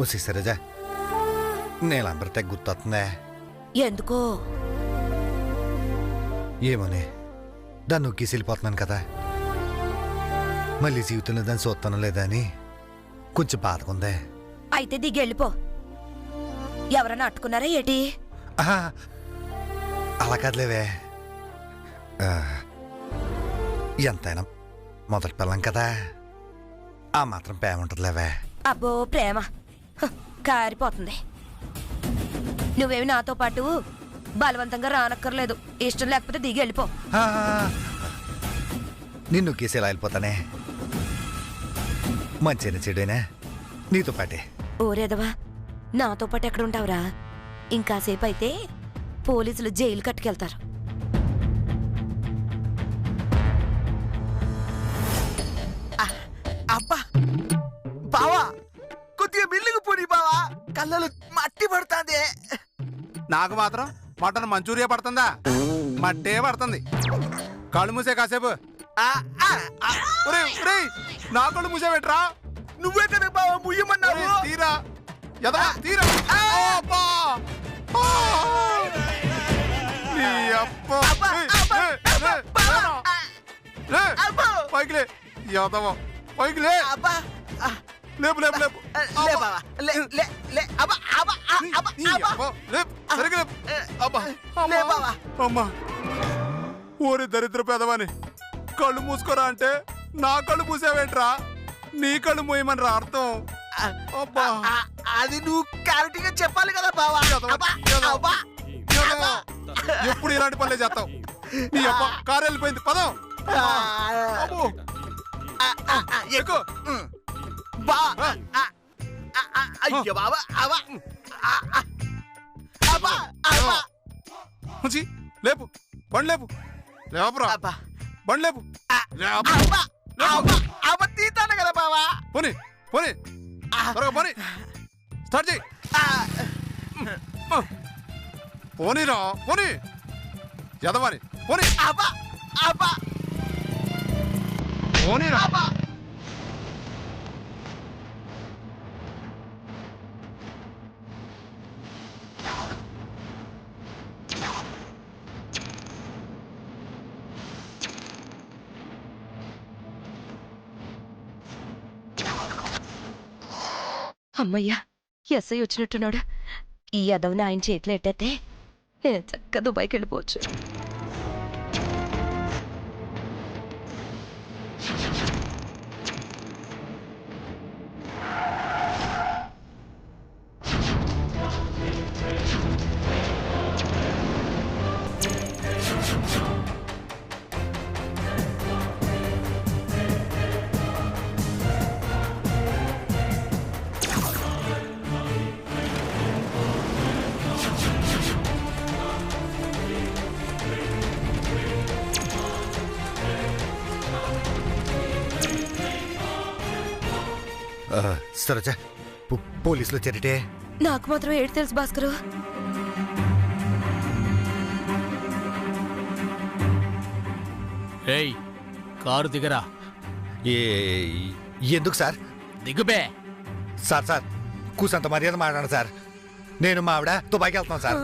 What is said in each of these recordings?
OC సరేజా నీళ్ళందరూ తెగ గుర్తొస్తుందే. ఎందుకో ఏమోనే దాన్ని నొక్కేసి వెళ్ళిపోతున్నాను కదా, మళ్ళీ జీవితంలో దాన్ని చూస్తాను లేదా అని కొంచెం బాధగా ఉందే. అయితే దిగి వెళ్ళిపో. ఎవరన్నా అట్టుకున్నారా ఏటి? అలా కాదులేవే, ఎంతైనా మొదటి పిల్లం కదా, ఆ మాత్రం ప్రేమ ఉంటుందిలేవే. అబ్బో ప్రేమ కారిపోతుంది. నువ్వేమి నాతో పాటు బలవంతంగా రానక్కర్లేదు. ఇష్టం లేకపోతే దిగి వెళ్ళిపో. నిన్ను కేసి ఎలా వెళ్ళిపోతానే, మంచిగా చెడైనా నీతో పాటే. ఓరేదవా, నాతో పాటు ఎక్కడుంటావురా? ఇంకాసేపు అయితే పోలీసులు జైలు కట్టుకెళ్తారు. అబ్బా బావా, కొద్దిగా బిల్లుకు పోనీ బావా, కళ్ళలో మట్టి పడుతుంది. నాకు మాత్రం మటన్ మంచూరియా పడుతుందా? మట్టే పడుతుంది. కళ్ళు మూసే కాసేపు. నా కళ్ళు మూసే పెట్టరా. నువ్వే కదా బావా ముయ్యమన్నావు. తీరా ఎదా తీరా. పైకిలే యాదవ, పైకిలే. లేపు లేపు లేపు. అమ్మా ఓరి దరిద్ర పేదవాని, కళ్ళు మూసుకోరా అంటే నా కళ్ళు మూసావేంట్రా? నీ కళ్ళు మూయమని అర్థం. అది నువ్వు క్లారిటీగా చెప్పాలి కదా బావా. ఎప్పుడు ఇలాంటి పనులే చేస్తావు? నీ అబ్బా కారు వెళ్ళిపోయింది, పదం. ఎక్కువ అయ్యో బాబా. లేపు బండి లేపు. లేపురా బండి లేపు. తీతాను కదా బావా. పోనీ పోనీ త్వరగా పోనీ, స్టార్ట్ చేయి. పోనీరా పోనీ యదవాని, పోనీ పోనీరా. అమ్మయ్యా, ఎస్ఐ వచ్చినట్టున్నాడు. ఈ యదవని ఆయన చేతిలో ఎట్టయితే నేను చక్కగా దుబాయ్కి వెళ్ళిపోవచ్చు. సరోజా పోలీసులు వచ్చారటే. నాకు మాత్రం ఏడు తెలుసు భాస్కరు. ఏయ్ కారు దిగరా. ఎందుకు సార్? దిగుబే. సార్ కూసంత మర్యాద మాట్లాడు సార్. నేను మా ఆవిడ దుబాయ్కి వెళ్తున్నాను సార్,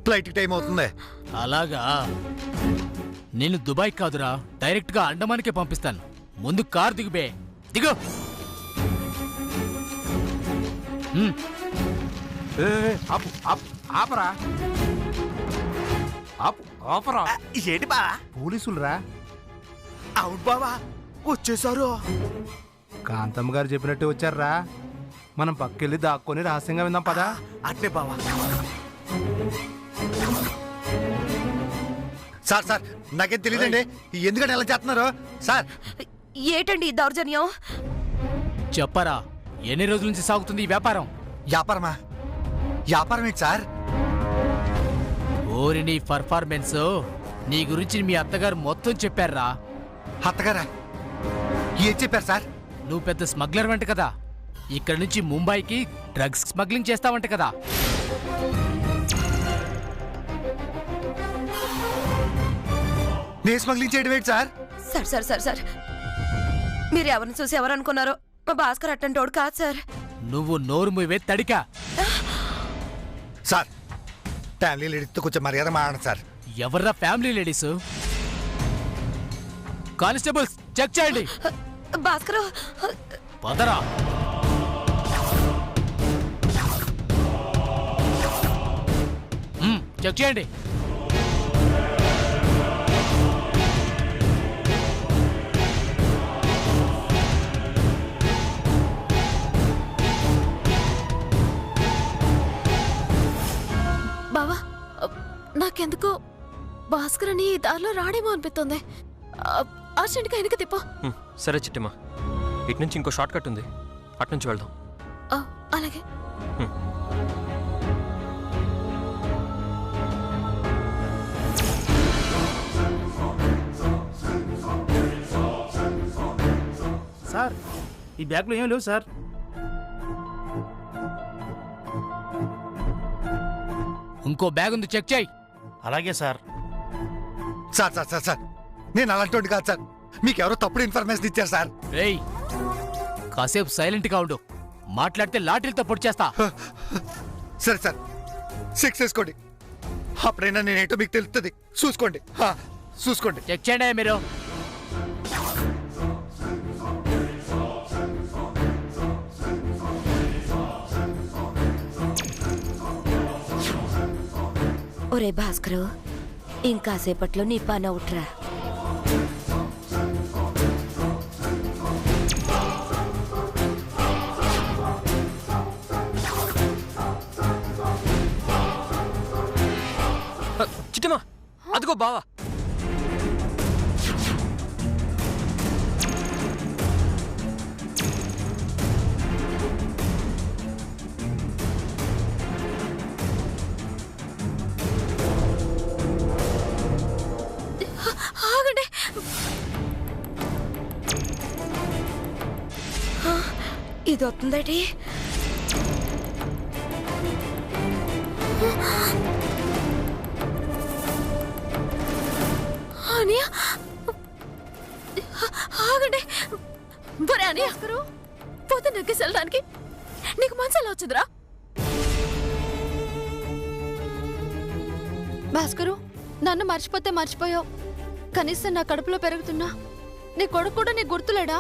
ఫ్లైట్ టైం అవుతుంది. అలాగా, నేను దుబాయ్ కాదురా, డైరెక్ట్ గా అండమానికే పంపిస్తాను. ముందు కారు దిగుబే, దిగు. ఆపరా ఆపరా. ఏంటి బా? పోలీసులురా. అవును బావా, వచ్చేసారు. కాంతమ్మ గారు చెప్పినట్టు వచ్చారా. మనం పక్కెళ్ళి దాక్కొని రహస్యంగా విందాం పదా. అట్లే బావా. సార్ నాకేం తెలియదండి, ఎందుకంటే ఎలా చేస్తున్నారు సార్? ఏటండి ఈ దౌర్జన్యం? చెప్పరా, ఎన్ని రోజుల నుంచి సాగుతుంది ఈ వ్యాపారం? వ్యాపారం ఏంటి సార్? ఓరి నీ పర్ఫార్మెన్స్, నీ గురించి మీ అత్తగారు మొత్తం చెప్పారా. అత్తగారా? ఏం చెప్పారు సార్? నువ్వు పెద్ద స్మగ్లర్ వంట కదా, ఇక్కడ నుంచి ముంబైకి డ్రగ్స్ స్మగ్లింగ్ చేస్తావంట కదా. నేను స్మగ్లింగ్ చేయడం ఏంటి సార్? సార్ మీరు ఎవరిని చూసి ఎవరు అనుకున్నారో? మా భాస్కర్ అట్టంటోడు కాదు సార్. నువ్వు నోరు మూవే తడికా. సార్ ఫ్యామిలీ లేడీతో కొంచెం మర్యాద మాడండి సార్. ఎవర్రా ఫ్యామిలీ లేడీస్? కానిస్టేబుల్స్ చెక్ చేయండి. భాస్కరు పదరా. చెక్ చేయండి. బావా నాకెందుకో భాస్కర్ అని ఈ దారిలో రాడేమో అనిపిస్తుంది. అర్జెంట్గా వెనక తిప్పో. సరే చిట్టిమా, ఇటు నుంచి ఇంకో షార్ట్ కట్ ఉంది, అటు నుంచి వెళ్దాం. అలాగే. సార్ ఈ బ్యాగ్లో ఏం లేవు సార్. ఇంకో బ్యాగ్ ఉంది, చెక్ చేయి. అలాగే sir. Sir sir sir sir నేను అలాంటి కాదు సార్. మీకెవరో తప్పుడు ఇన్ఫర్మేషన్ ఇచ్చారు సార్. రేయ్ కాసేపు సైలెంట్ గా ఉండు. మాట్లాడితే లాఠీలతో పొడిచేస్తా. సరే సార్, 6 వేసుకోండి. అప్పుడైనా నేనేంటో మీకు తెలుస్తుంది. చూసుకోండి, చూసుకోండి. చెక్ చేయండి మీరు. ఒరే భాస్కరు, ఇంకాసేపట్లో నీ పని అవుట్రా. చిట్టిమా అదిగో బావా. ఆగండి. ఇది వస్తుందటి. అనియా ఆగండి. బరే అనియా పోతే నగ్గేసి వెళ్ళడానికి నీకు మనసు ఎలా వచ్చిందిరా? భాస్కరు, నన్ను మర్చిపోతే మర్చిపోయావు. కనీసం నా కడుపులో పెరుగుతున్నా నీ కొడుకు కూడా నీకు గుర్తులేడా?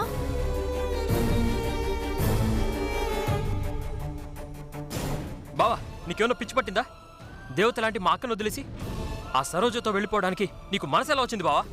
బావా నీకేమన్నా పిచ్చి పట్టిందా? దేవత లాంటి మా అక్కను వదిలేసి ఆ సరోజతో వెళ్ళిపోవడానికి నీకు మనసు ఎలా వచ్చింది బావా?